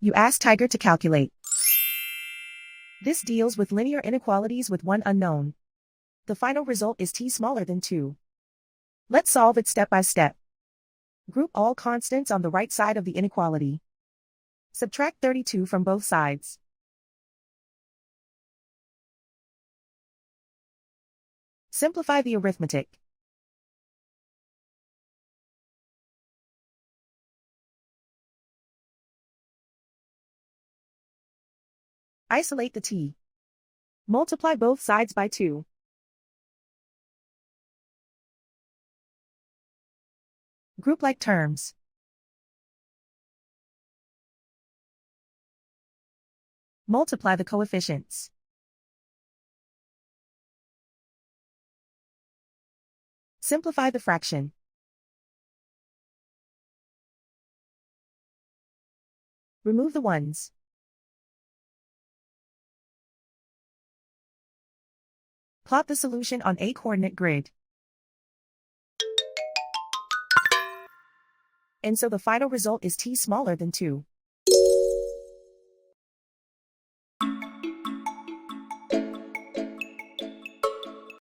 You ask Tiger to calculate. This deals with linear inequalities with one unknown. The final result is t smaller than 2. Let's solve it step by step. Group all constants on the right side of the inequality. Subtract 32 from both sides. Simplify the arithmetic. Isolate the t. Multiply both sides by 2. Group like terms. Multiply the coefficients. Simplify the fraction. Remove the ones. Plot the solution on a coordinate grid. And so the final result is t smaller than 2.